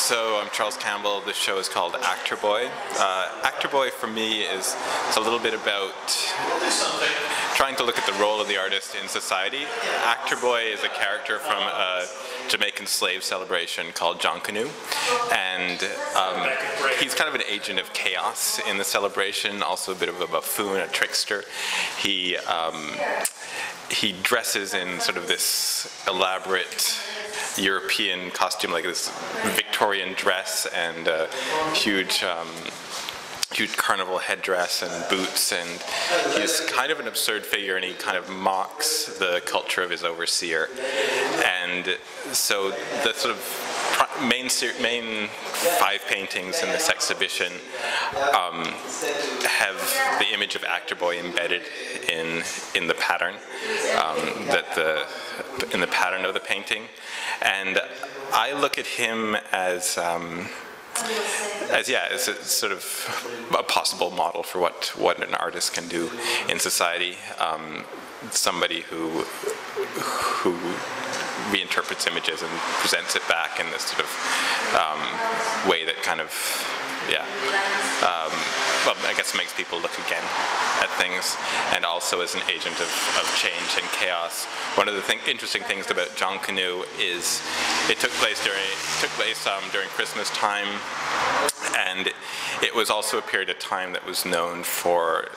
So I'm Charles Campbell. This show is called Actor Boy. Actor Boy for me is a little bit about trying to look at the role of the artist in society. Actor Boy is a character from a Jamaican slave celebration called John Canoe, and he's kind of an agent of chaos in the celebration, also a bit of a buffoon, a trickster. He dresses in sort of this elaborate European costume, like this Victorian dress and a huge carnival headdress and boots, and he's kind of an absurd figure, and he kind of mocks the culture of his overseer. And so the sort of main 5 paintings in this exhibition have the image of Actor Boy embedded in the pattern, in the pattern of the painting. And I look at him as a sort of a possible model for what an artist can do in society. Somebody who reinterprets images and presents it back in this sort of way that kind of, well, I guess makes people look again at things, and also as an agent of change and chaos. One of the interesting things about John Canoe is it took place during Christmas time, and it was also a period of time that was known for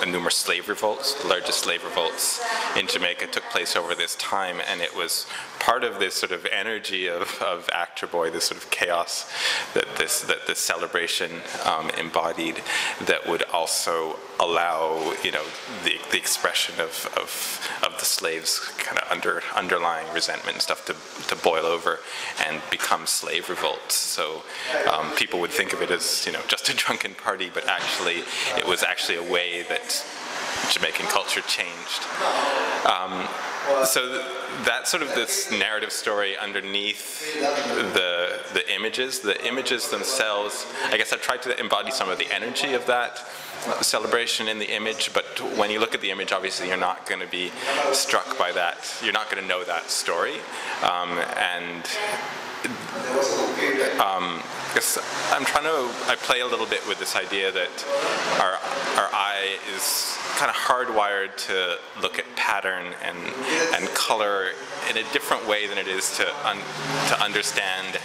numerous slave revolts. The largest slave revolts in Jamaica took place over this time, and it was part of this sort of energy of Actor Boy, this sort of chaos that this celebration embodied, that would also allow, you know, the expression of the slaves' kind of underlying resentment and stuff to boil over and become slave revolts. So people would think of it as, you know, just a drunken party, but actually it was actually a way that Jamaican culture changed. So that's sort of this narrative story underneath the images. The images themselves, I guess I've tried to embody some of the energy of that celebration in the image, but when you look at the image, obviously you're not going to be struck by that. You're not going to know that story. I guess I play a little bit with this idea that our eye is kind of hardwired to look at pattern and color in a different way than it is to understand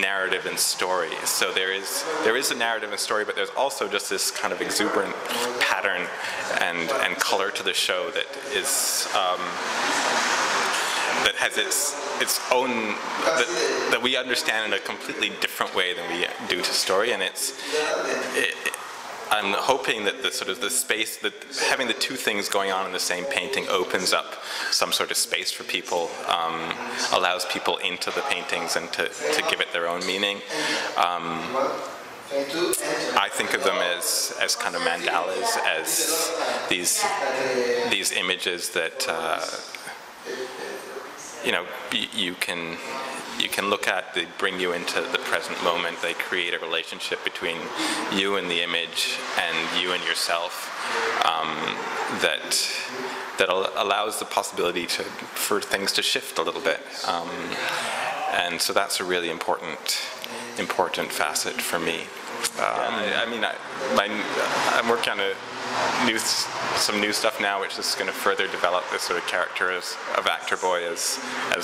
narrative and story. So there is a narrative and story, but there's also just this kind of exuberant pattern and color to the show that is that has its own, that we understand in a completely different way than we do to story. And I'm hoping that the space, that having the two things going on in the same painting opens up some sort of space for people, allows people into the paintings and to give it their own meaning. I think of them as kind of mandalas, as these images that you know, you can look at. They bring you into the present moment. They create a relationship between you and the image and you and yourself that allows the possibility for things to shift a little bit. And so that's a really important facet for me. I'm working on some new stuff now, which is going to further develop this sort of character of Actor Boy as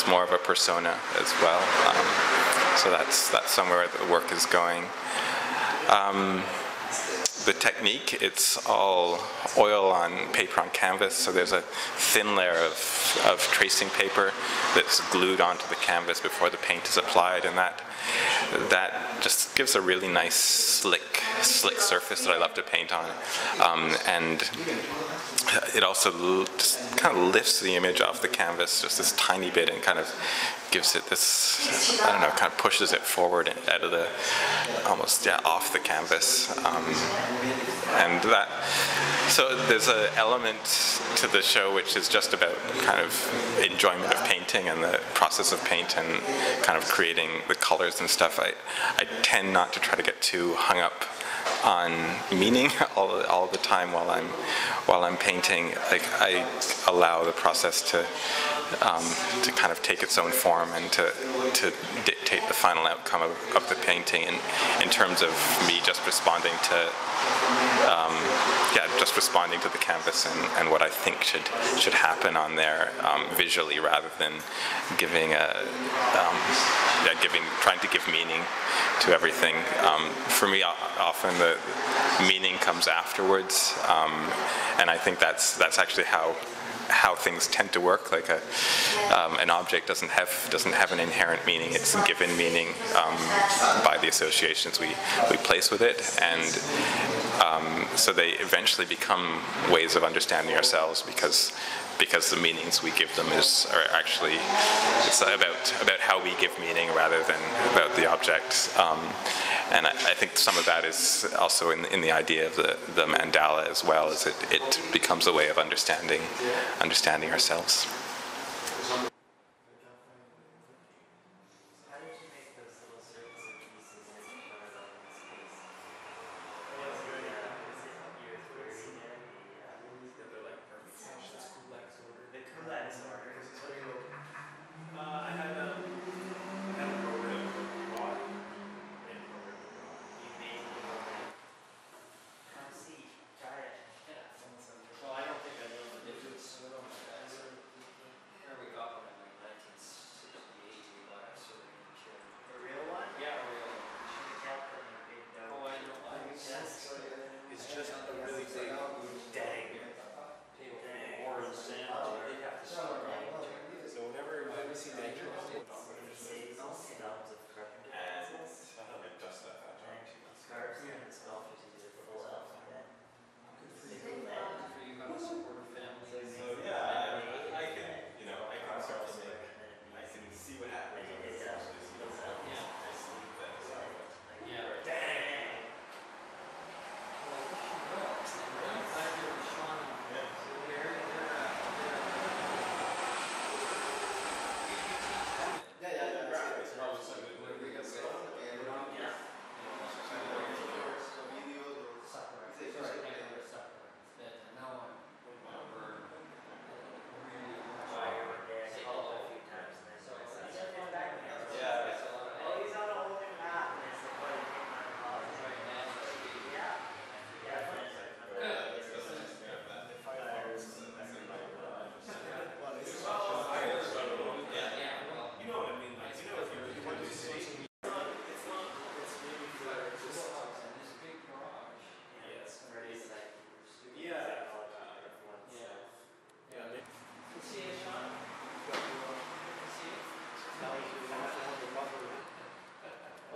more of a persona as well. So that's somewhere the work is going. The technique, it's all oil on paper on canvas, so there's a thin layer of tracing paper that's glued onto the canvas before the paint is applied, and that just gives a really nice slick surface that I love to paint on. And it also just kind of lifts the image off the canvas just this tiny bit and kind of gives it this, I don't know, kind of pushes it forward out of the, almost, off the canvas. And so there's an element to the show which is just about kind of enjoyment of painting and the process of paint and kind of creating the colors and stuff. I tend not to try to get too hung up on meaning all the time while I'm painting. Like, I allow the process to kind of take its own form and to dictate the final outcome of the painting. And in terms of me just responding to just responding to the canvas and what I think should happen on there visually, rather than trying to give meaning to everything. For me, often the meaning comes afterwards, and I think that's actually how things tend to work. Like an object doesn't have an inherent meaning; it's given meaning by the associations we place with it, and so they eventually become ways of understanding ourselves because the meanings we give them are actually, it's about how we give meaning rather than about the object. And I think some of that is also in the idea of the mandala as well, as it becomes a way of understanding ourselves.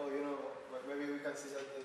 Oh, maybe we can see that